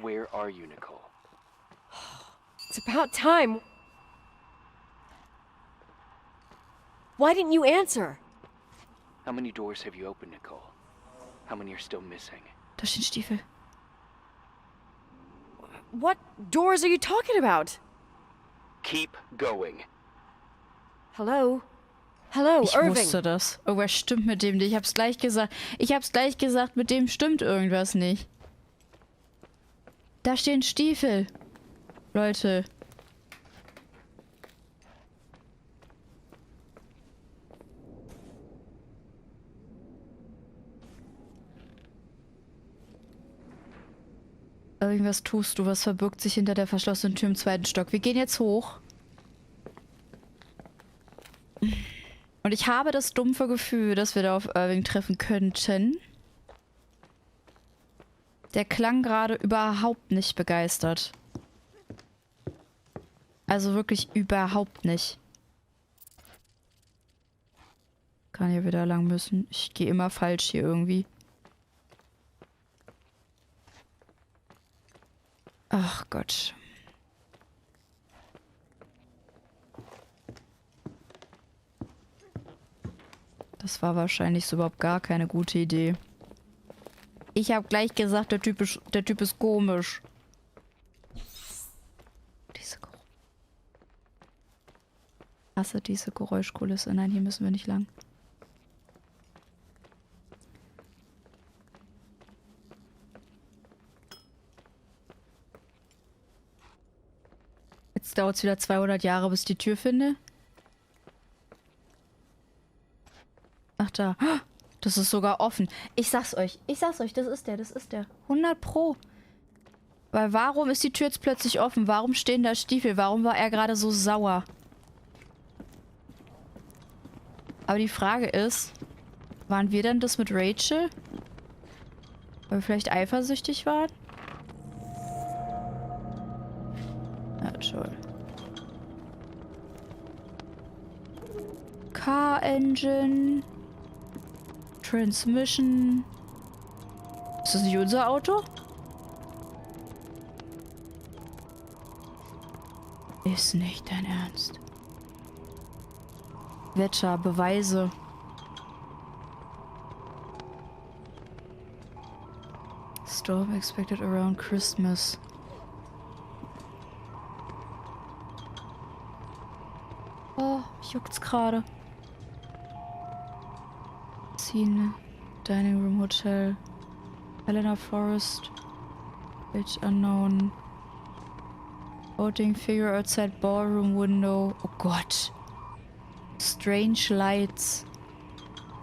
Where are you, Nicole? It's about time. Why didn't you answer? How many doors have you opened, Nicole? How many are still missing? Da stehen Stiefel. What doors are you talking about? Keep going. Hello? Hello, Ich Irving. wusste das. Oh, was stimmt mit dem nicht? Ich hab's gleich gesagt. Ich hab's gleich gesagt, mit dem stimmt irgendwas nicht. Da stehen Stiefel. Leute. Irgendwas tust du, was verbirgt sich hinter der verschlossenen Tür im 2. Stock. Wir gehen jetzt hoch. Und ich habe das dumpfe Gefühl, dass wir da auf Irving treffen könnten. Der klang gerade überhaupt nicht begeistert. Also wirklich überhaupt nicht. Kann hier wieder lang müssen. Ich gehe immer falsch hier irgendwie. Ach Gott. Das war wahrscheinlich so überhaupt gar keine gute Idee. Ich habe gleich gesagt, der Typ ist komisch. Hasse diese Geräuschkulisse. Nein, hier müssen wir nicht lang. Jetzt dauert es wieder 200 Jahre, bis ich die Tür finde. Ach da. Das ist sogar offen. Ich sag's euch, das ist der. 100 Pro. Weil warum ist die Tür jetzt plötzlich offen? Warum stehen da Stiefel? Warum war er gerade so sauer? Aber die Frage ist, waren wir denn das mit Rachel? Weil wir vielleicht eifersüchtig waren? Ja, toll. Car Engine. Transmission. Ist das nicht unser Auto? Ist nicht dein Ernst. Wetter, Beweise. Storm expected around Christmas. Oh, mich juckt's gerade. Scene, Dining Room Hotel, Helena Forest, Page unknown. Floating figure outside ballroom window. Oh Gott. Strange Lights.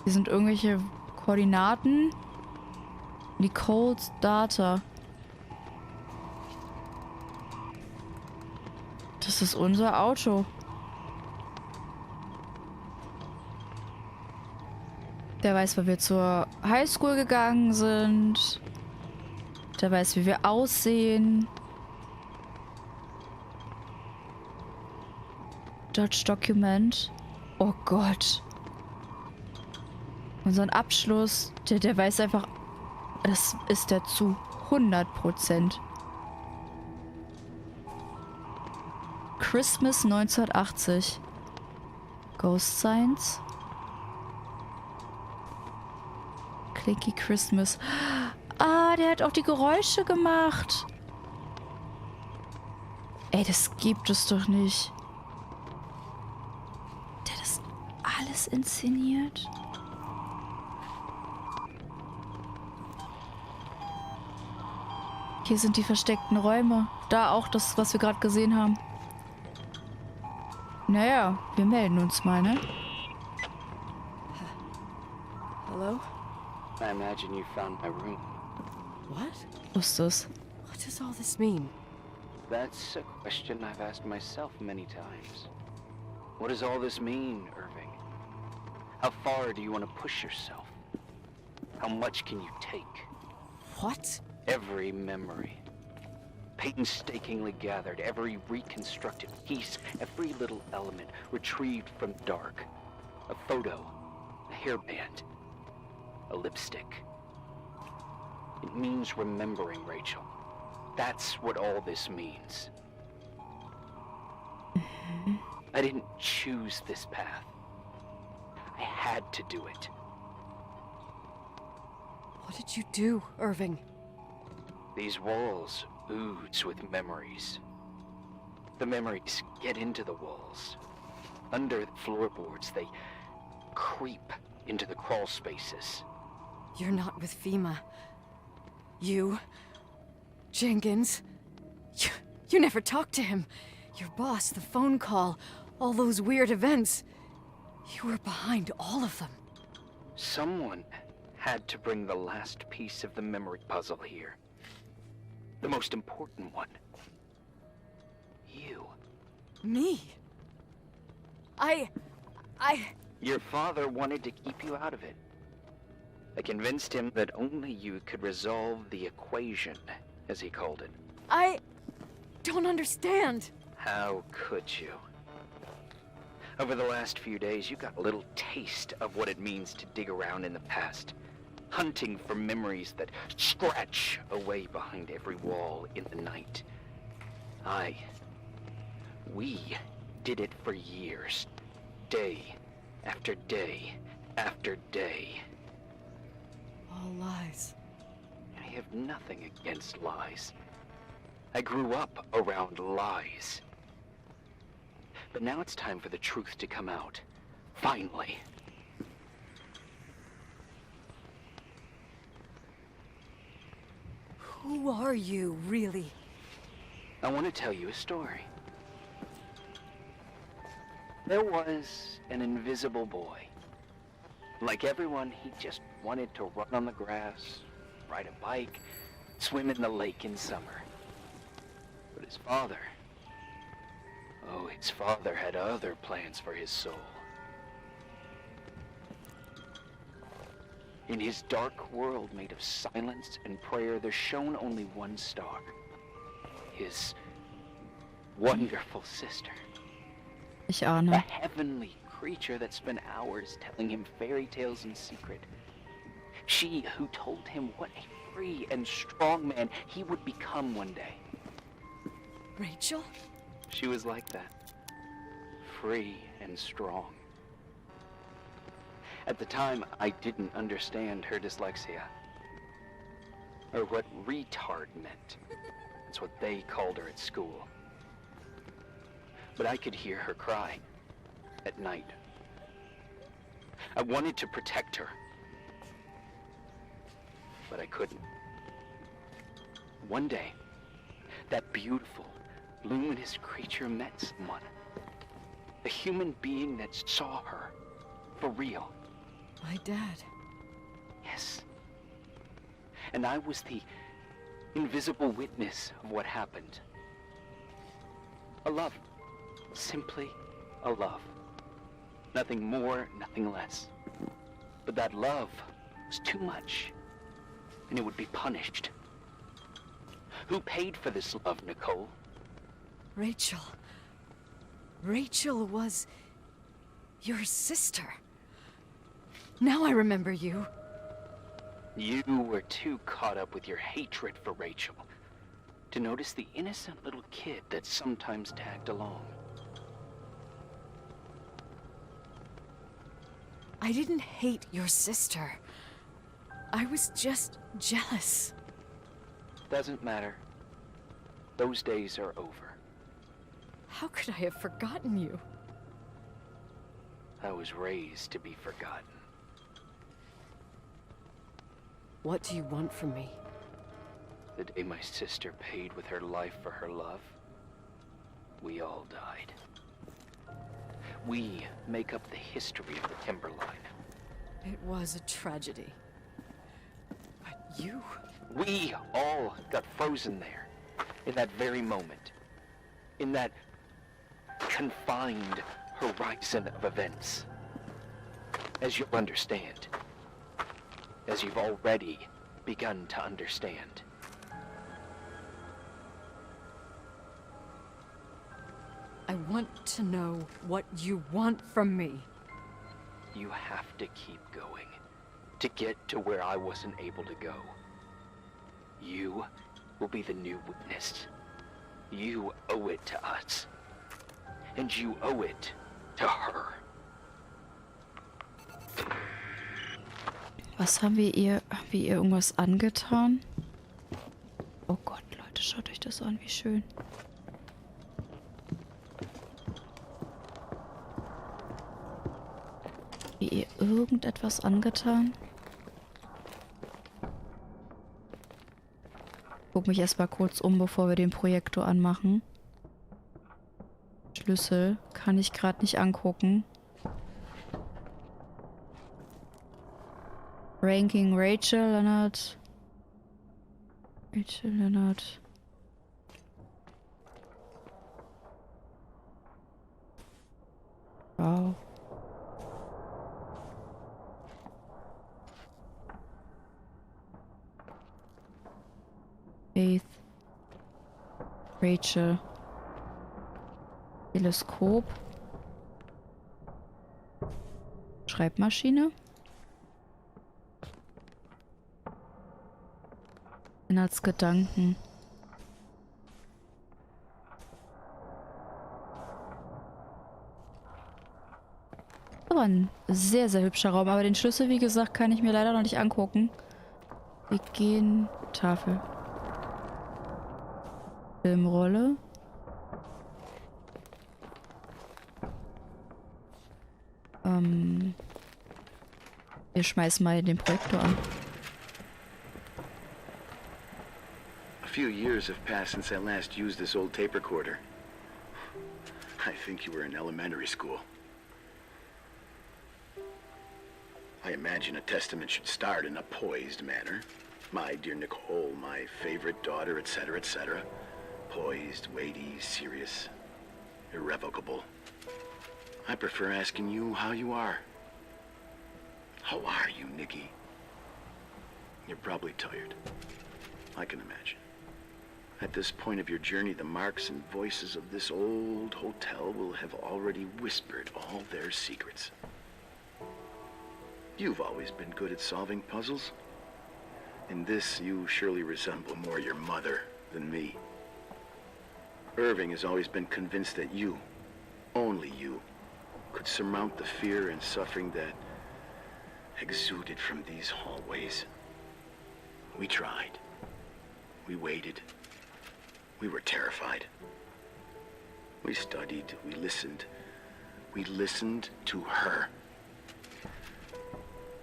Hier sind irgendwelche Koordinaten. Nicole's Data. Das ist unser Auto. Der weiß, weil wir zur Highschool gegangen sind. Der weiß, wie wir aussehen. Dodge Document. Oh Gott. Unseren Abschluss. Der weiß einfach... Das ist der zu 100%. Christmas 1980. Ghost Signs. Clicky Christmas. Ah, der hat auch die Geräusche gemacht. Ey, das gibt es doch nicht. Der hat das alles inszeniert. Hier sind die versteckten Räume. Da auch das, was wir gerade gesehen haben. Naja, wir melden uns mal, ne? Hello? I imagine you found my room. What? Was ist das? What does all this mean? That's a question I've asked myself many times. What does all this mean, Irving? How far do you want to push yourself? How much can you take? What? Every memory, painstakingly gathered, every reconstructed piece, every little element retrieved from dark. A photo, a hairband, a lipstick. It means remembering, Rachel. That's what all this means. I didn't choose this path. I had to do it. What did you do, Irving? These walls ooze with memories. The memories get into the walls. Under the floorboards, they creep into the crawl spaces. You're not with FEMA. You... Jenkins... You never talked to him. Your boss, the phone call, all those weird events. You were behind all of them. Someone had to bring the last piece of the memory puzzle here. The most important one. You. Me? Your father wanted to keep you out of it. I convinced him that only you could resolve the equation, as he called it. I don't understand. How could you? Over the last few days, you got a little taste of what it means to dig around in the past, hunting for memories that scratch away behind every wall in the night. We did it for years, day after day after day. All lies. I have nothing against lies. I grew up around lies. But now it's time for the truth to come out. Finally. Who are you, really? I want to tell you a story. There was an invisible boy. Like everyone, he just wanted to run on the grass, ride a bike, swim in the lake in summer. But his father had other plans for his soul. In his dark world made of silence and prayer, there shone only one star. His wonderful sister. Ich A ahne. heavenly creature that spent hours telling him fairy tales in secret. She who told him what a free and strong man he would become one day. Rachel? She was like that. Free and strong. At the time, I didn't understand her dyslexia. Or what retard meant. That's what they called her at school. But I could hear her cry at night. I wanted to protect her. But I couldn't. One day, that beautiful, luminous creature met someone. A human being that saw her for real. My dad. Yes. And I was the invisible witness of what happened. A love. Simply a love. Nothing more, nothing less. But that love was too much, and it would be punished. Who paid for this love, Nicole? Rachel. Rachel was your sister. Now I remember you. You were too caught up with your hatred for Rachel to notice the innocent little kid that sometimes tagged along. I didn't hate your sister. I was just jealous. Doesn't matter. Those days are over. How could I have forgotten you? I was raised to be forgotten. What do you want from me? The day my sister paid with her life for her love, we all died. We make up the history of the Timberline. It was a tragedy. But you... We all got frozen there, in that very moment. In that confined horizon of events. As you'll understand. As you've already begun to understand. I want to know what you want from me. You have to keep going to get to where I wasn't able to go. You will be the new witness. You owe it to us. And you owe it to her. Was haben wir ihr? Haben wir ihr irgendwas angetan? Oh Gott, Leute, schaut euch das an, wie schön. Wie ihr irgendetwas angetan? Guck mich erstmal kurz um, bevor wir den Projektor anmachen. Schlüssel kann ich gerade nicht angucken. Ranking Rachel, Leonard. Rachel, Leonard. Wow. Faith. Rachel. Teleskop. Schreibmaschine. Inhaltsgedanken. Aber ein sehr, sehr hübscher Raum. Aber den Schlüssel, wie gesagt, kann ich mir leider noch nicht angucken. Wir gehen... Tafel. Filmrolle. Wir schmeißen mal den Projektor an. A few years have passed since I last used this old tape recorder. I think you were in elementary school. I imagine a testament should start in a poised manner. My dear Nicole, my favorite daughter, etc., etc. Poised, weighty, serious, irrevocable. I prefer asking you how you are. How are you, Nikki? You're probably tired. I can imagine. At this point of your journey, the marks and voices of this old hotel will have already whispered all their secrets. You've always been good at solving puzzles. In this, you surely resemble more your mother than me. Irving has always been convinced that you, only you, could surmount the fear and suffering that exuded from these hallways. We tried. We waited. We were terrified. We studied. We listened. We listened to her.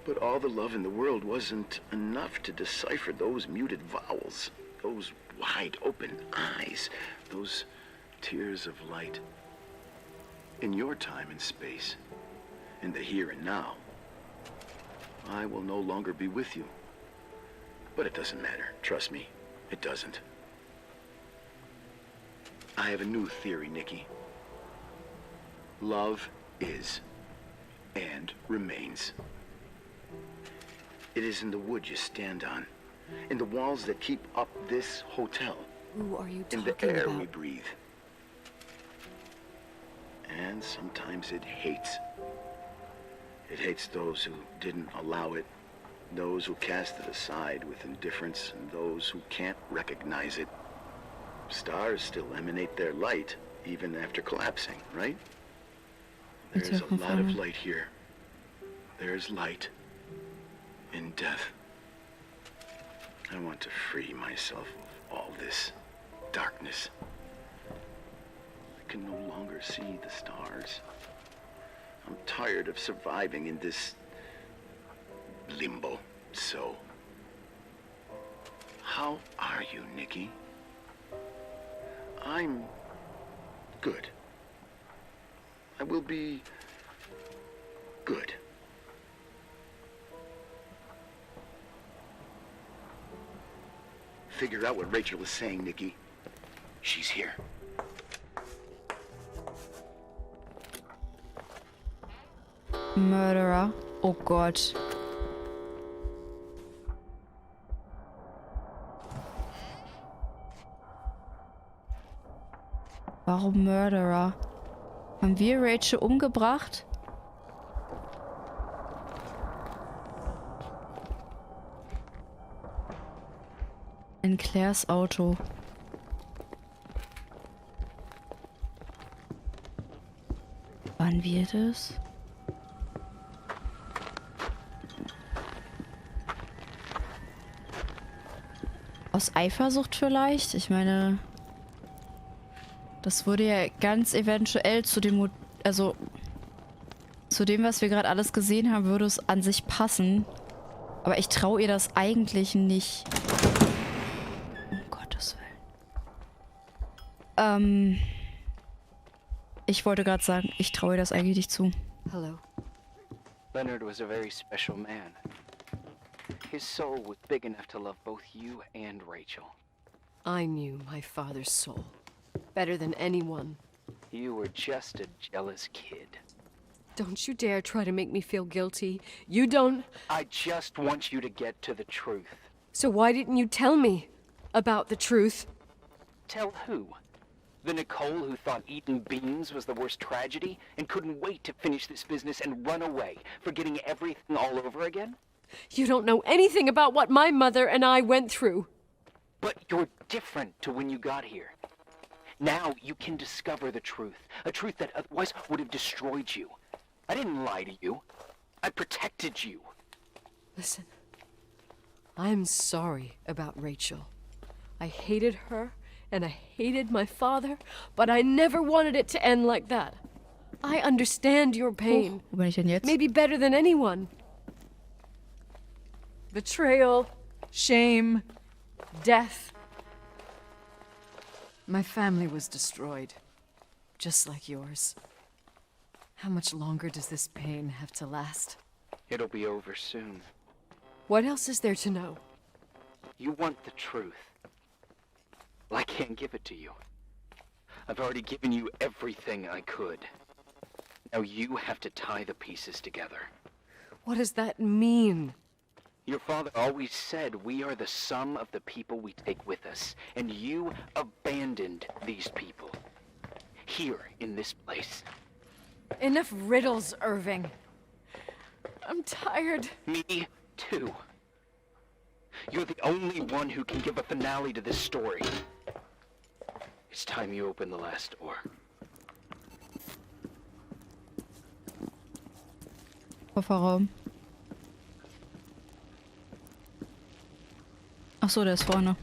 But all the love in the world wasn't enough to decipher those muted vowels, those wide open eyes, those tears of light. In your time and space, in the here and now, I will no longer be with you. But it doesn't matter. Trust me, it doesn't. I have a new theory, Nikki. Love is and remains. It is in the wood you stand on, in the walls that keep up this hotel, Who are you in talking the air about? we breathe. And sometimes it hates. It hates those who didn't allow it, those who cast it aside with indifference, and those who can't recognize it. Stars still emanate their light, even after collapsing, right? There's a lot of light here. There's light in death. I want to free myself of all this darkness. I can no longer see the stars. I'm tired of surviving in this limbo. So, how are you, Nikki? I'm good. I will be good. Figure out what Rachel is saying, Nikki. She's here. Murderer. Oh Gott. Warum Murderer? Haben wir Rachel umgebracht? In Claires Auto. Wann wird es? Aus Eifersucht vielleicht? Ich meine, das würde ja ganz eventuell zu dem, also zu dem, was wir gerade alles gesehen haben, würde es an sich passen. Aber ich traue ihr das eigentlich nicht. Um Gottes Willen. Ich wollte gerade sagen, ich traue ihr das eigentlich nicht zu. Hello. Leonard was a very special man. His soul was big enough to love both you and Rachel. I knew my father's soul better than anyone. You were just a jealous kid. Don't you dare try to make me feel guilty. You don't... I just want you to get to the truth. So why didn't you tell me about the truth? Tell who? The Nicole who thought eating beans was the worst tragedy and couldn't wait to finish this business and run away, forgetting everything all over again? You don't know anything about what my mother and I went through. But you're different to when you got here. Now you can discover the truth, a truth that otherwise would have destroyed you. I didn't lie to you. I protected you. Listen, I'm sorry about Rachel. I hated her, and I hated my father, but I never wanted it to end like that. I understand your pain. Wo bin ich denn jetzt? Maybe better than anyone. Betrayal, shame, death. My family was destroyed, just like yours. How much longer does this pain have to last? It'll be over soon. What else is there to know? You want the truth. Well, I can't give it to you. I've already given you everything I could. Now you have to tie the pieces together. What does that mean? Your father always said we are the sum of the people we take with us, and you abandoned these people. Here, in this place. Enough riddles, Irving. I'm tired. Me, too. You're the only one who can give a finale to this story. It's time you open the last door. Kofferraum. Ach so, der ist vorne.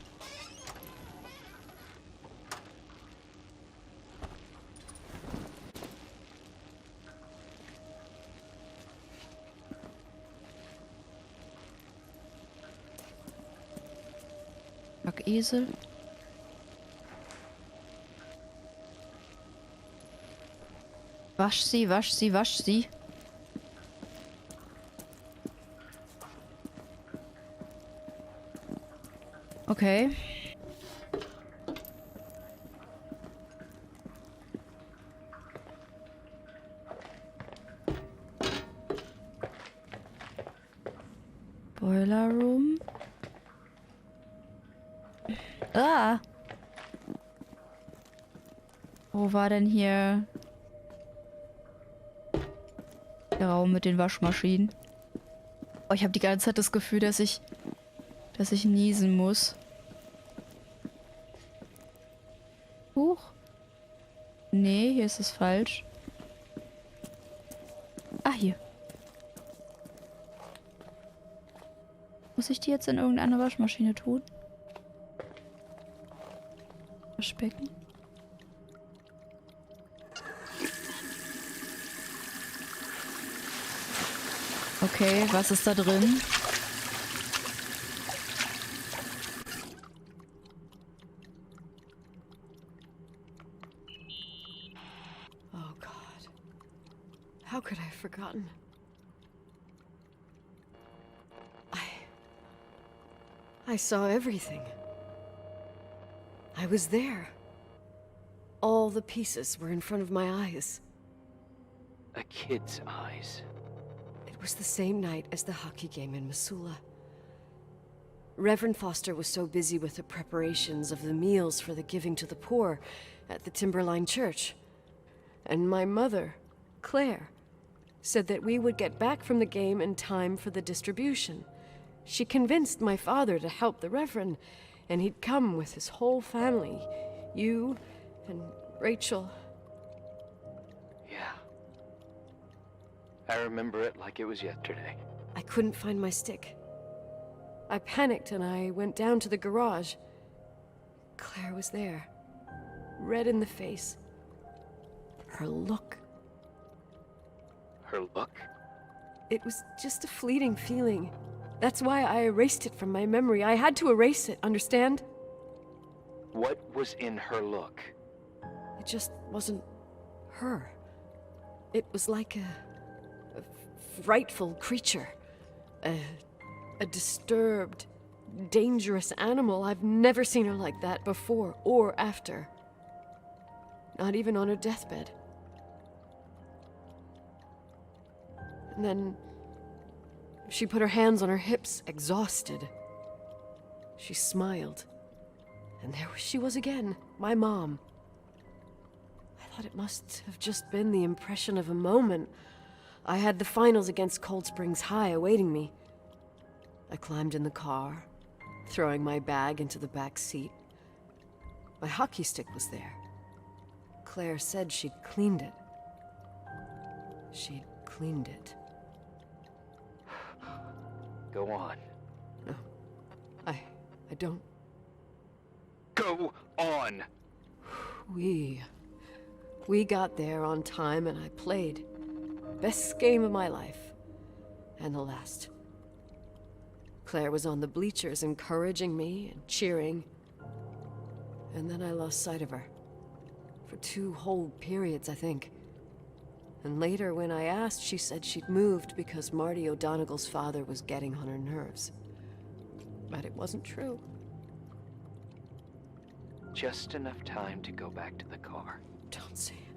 Esel. Wasch sie, wasch sie, wasch sie. Okay. Boiler Room. Ah! Wo war denn hier der Raum mit den Waschmaschinen? Oh, ich habe die ganze Zeit das Gefühl, dass ich niesen muss. Huch. Nee, hier ist es falsch. Ah, hier. Muss ich die jetzt in irgendeine Waschmaschine tun? Waschbecken. Okay, was ist da drin? Oh God. How could I have forgotten? I saw everything. I was there. All the pieces were in front of my eyes. A kid's eyes. It was the same night as the hockey game in Missoula. Reverend Foster was so busy with the preparations of the meals for the giving to the poor at the Timberline Church. And my mother, Claire, said that we would get back from the game in time for the distribution. She convinced my father to help the Reverend, and he'd come with his whole family. You and Rachel. Yeah. I remember it like it was yesterday. I couldn't find my stick. I panicked and I went down to the garage. Claire was there, red in the face. Her look. Her look? It was just a fleeting feeling. That's why I erased it from my memory. I had to erase it, understand? What was in her look? It just wasn't her. It was like a frightful creature. A disturbed, dangerous animal. I've never seen her like that before or after. Not even on her deathbed. And then she put her hands on her hips, exhausted. She smiled. And there she was again, my mom. I thought it must have just been the impression of a moment. I had the finals against Cold Springs High awaiting me. I climbed in the car, throwing my bag into the back seat. My hockey stick was there. Claire said she'd cleaned it. She'd cleaned it. Go on. No, I don't. Go on! We got there on time and I played. Best game of my life. And the last. Claire was on the bleachers encouraging me and cheering. And then I lost sight of her. For 2 whole periods, I think. And later, when I asked, she said she'd moved because Marty O'Donegal's father was getting on her nerves. But it wasn't true. Just enough time to go back to the car. Don't say it.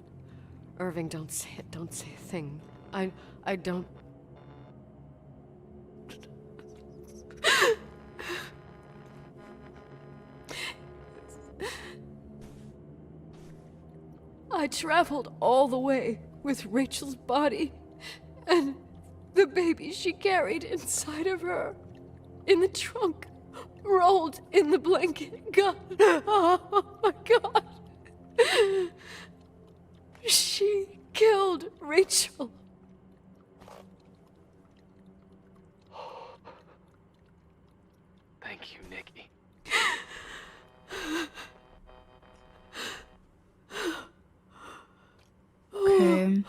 Irving, don't say it. Don't say a thing. I don't... I traveled all the way with Rachel's body and the baby she carried inside of her in the trunk, rolled in the blanket. God, oh my God. She killed Rachel. Thank you, Nikki. Okay.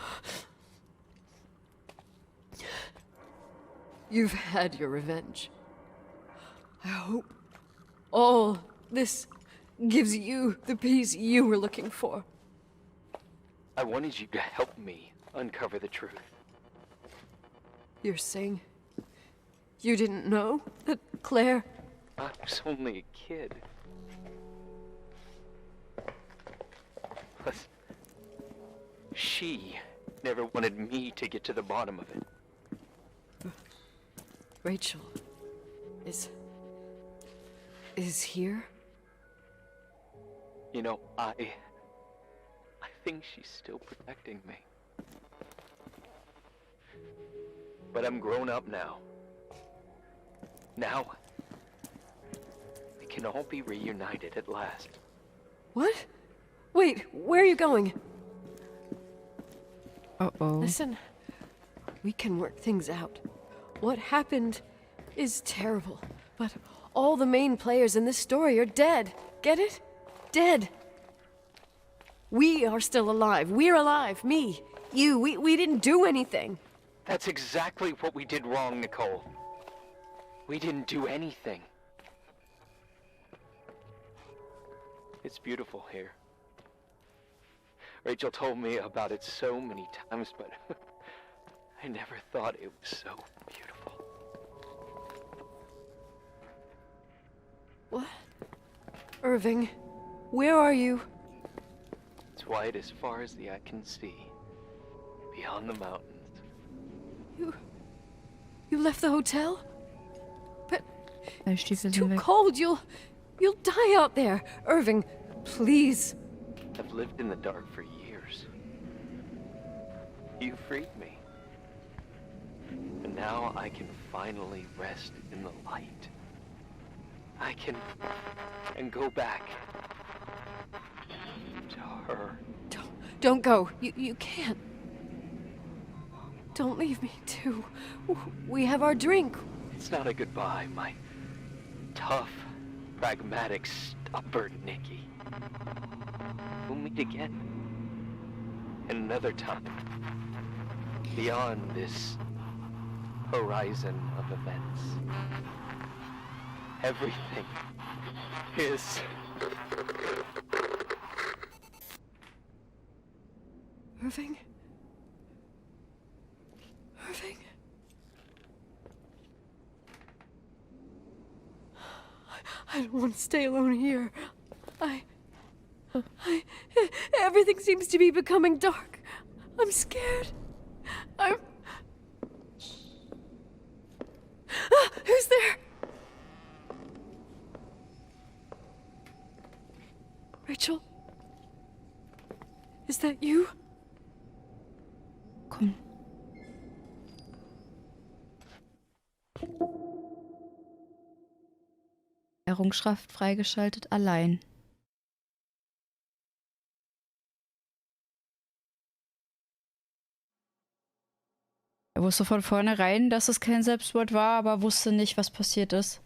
You've had your revenge. I hope all this gives you the peace you were looking for. I wanted you to help me uncover the truth. You're saying you didn't know that Claire... I was only a kid. Plus, she never wanted me to get to the bottom of it. Rachel is here? You know, I think she's still protecting me. But I'm grown up now. Now, we can all be reunited at last. What? Wait, where are you going? Uh-oh. Listen, we can work things out. What happened is terrible, but all the main players in this story are dead. Get it? Dead. We are still alive. We're alive. Me, you, we didn't do anything. That's exactly what we did wrong, Nicole. We didn't do anything. It's beautiful here. Rachel told me about it so many times, but I never thought it was so beautiful. What? Irving, where are you? It's white as far as the eye can see, beyond the mountains. You left the hotel? But Deine it's Stiefel too sind weg. cold. You'll die out there. Irving, please. I've lived in the dark for years. You freed me. And now I can finally rest in the light. I can go back to her. Don't go. You can't. Don't leave me, too. We have our drink. It's not a goodbye, my tough, pragmatic, stubborn Nikki. We'll meet again. Another time. Beyond this horizon of events. Everything is... Irving? Irving? I don't want to stay alone here. Everything seems to be becoming dark. I'm scared. Who's there? Rachel? Is that you? Komm. Errungenschaft freigeschaltet, allein. Er wusste von vornherein, dass es kein Selbstmord war, aber wusste nicht, was passiert ist.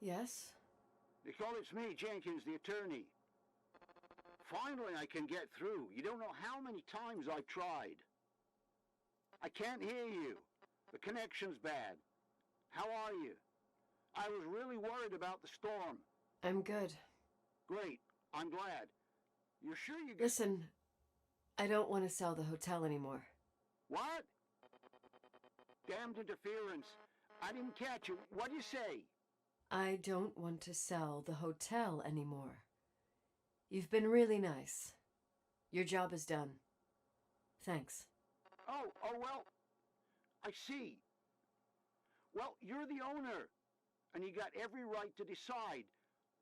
Yes? Nicole, it's me, Jenkins, the attorney. Finally, I can get through. You don't know how many times I've tried. I can't hear you. The connection's bad. How are you? I was really worried about the storm. I'm good. Great. I'm glad. You're sure you... Listen, I don't want to sell the hotel anymore. What? Damned interference. I didn't catch you. What'd you say? I don't want to sell the hotel anymore. You've been really nice. Your job is done. Thanks. Oh, well, I see. Well, you're the owner, and you got every right to decide.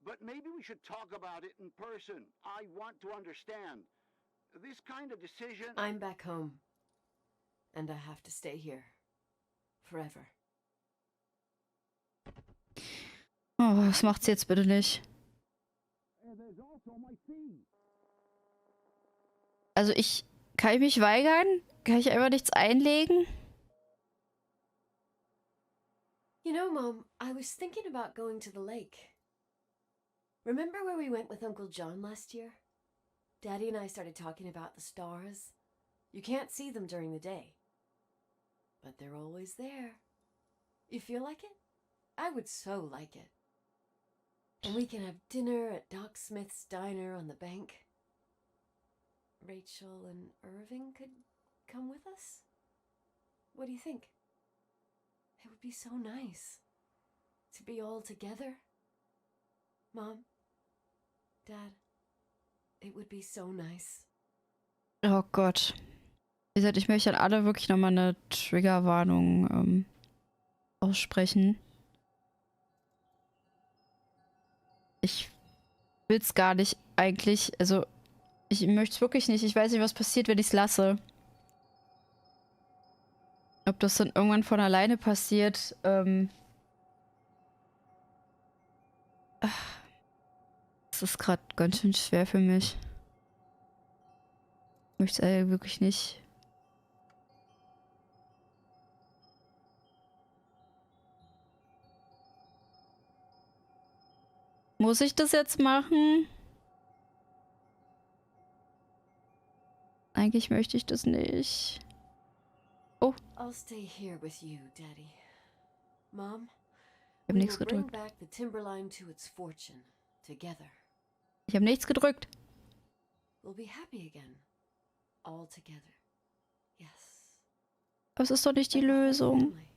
But maybe we should talk about it in person. I want to understand. This kind of decision... I'm back home. And I have to stay here. Forever. Oh, was macht sie jetzt bitte nicht? Also kann ich mich weigern? Kann ich einfach nichts einlegen? You know, Mom, I was thinking about going to the lake. Remember where we went with Uncle John last year? Daddy and I started talking about the stars. You can't see them during the day. But they're always there. You feel like it? I would so like it. And we can have dinner at Doc Smith's diner on the bank. Rachel and Irving could come with us? What do you think? It would be so nice to be all together. Mom, Dad, it would be so nice. Oh Gott. Wie gesagt, ich möchte an alle wirklich nochmal eine Triggerwarnung aussprechen. Ich will es gar nicht eigentlich, also ich möchte es wirklich nicht. Ich weiß nicht, was passiert, wenn ich es lasse. Ob das dann irgendwann von alleine passiert. Das ist gerade ganz schön schwer für mich. Ich möchte es wirklich nicht. Muss ich das jetzt machen? Eigentlich möchte ich das nicht. Oh. I'll stay here with you, Daddy. Mom, Ich habe nichts gedrückt. back the Timberline to its fortune together. Ich habe nichts gedrückt. We'll be happy again. All together. Yes. Das ist doch nicht die Like a whole Lösung. family.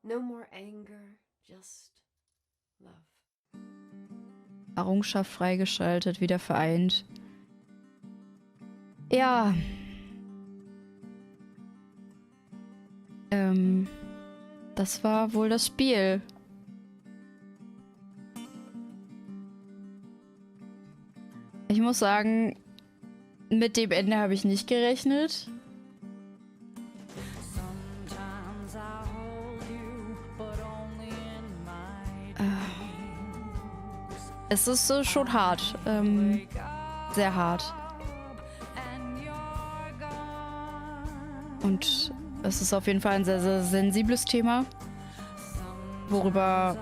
No more anger, just love. Errungenschaft freigeschaltet, wieder vereint. Ja. Das war wohl das Spiel. Ich muss sagen, mit dem Ende habe ich nicht gerechnet. Es ist schon hart. Sehr hart. Und es ist auf jeden Fall ein sehr, sehr sensibles Thema. Worüber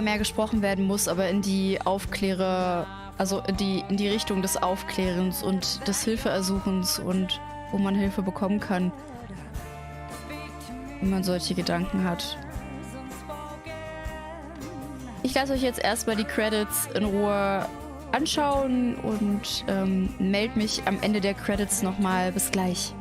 mehr gesprochen werden muss, aber in die also in die Richtung des Aufklärens und des Hilfeersuchens und wo man Hilfe bekommen kann, wenn man solche Gedanken hat. Ich lasse euch jetzt erstmal die Credits in Ruhe anschauen und melde mich am Ende der Credits nochmal. Bis gleich.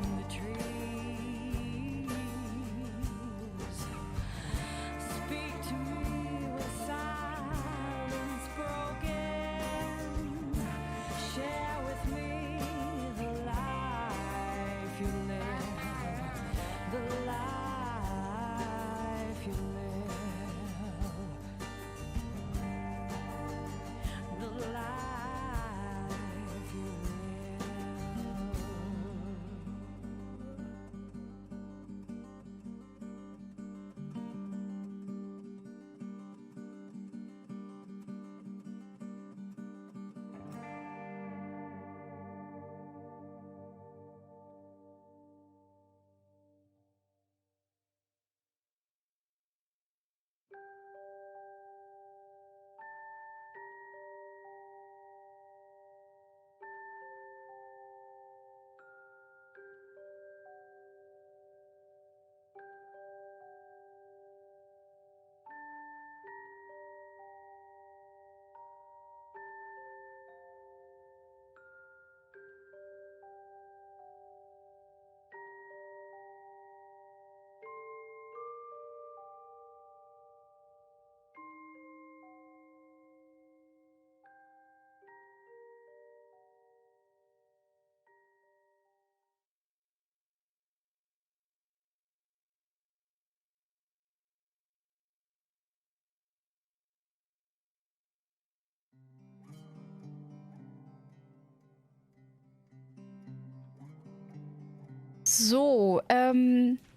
So,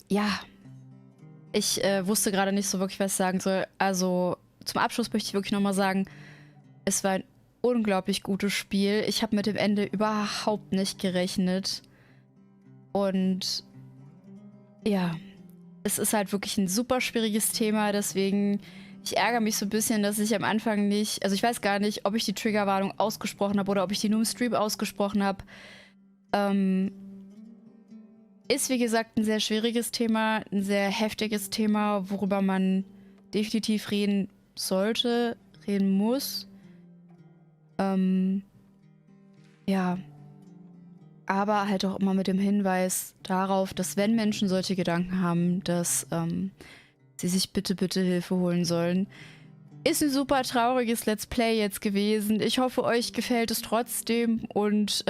ja. Ich wusste gerade nicht so wirklich, was ich sagen soll. Also, zum Abschluss möchte ich wirklich nochmal sagen, es war ein unglaublich gutes Spiel. Ich habe mit dem Ende überhaupt nicht gerechnet. Und ja, es ist halt wirklich ein super schwieriges Thema, deswegen, ich ärgere mich so ein bisschen, dass ich am Anfang nicht, also ich weiß gar nicht, ob ich die Triggerwarnung ausgesprochen habe oder ob ich die nur im Stream ausgesprochen habe. Ist, wie gesagt, ein sehr schwieriges Thema, ein sehr heftiges Thema, worüber man definitiv reden sollte, reden muss. Ja. Aber halt auch immer mit dem Hinweis darauf, dass wenn Menschen solche Gedanken haben, dass sie sich bitte, bitte Hilfe holen sollen. Ist ein super trauriges Let's Play jetzt gewesen. Ich hoffe, euch gefällt es trotzdem. Und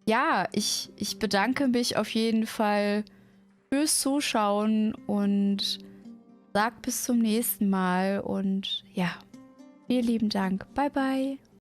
ja, ich bedanke mich auf jeden Fall fürs Zuschauen und sag bis zum nächsten Mal. Und ja, vielen lieben Dank. Bye, bye.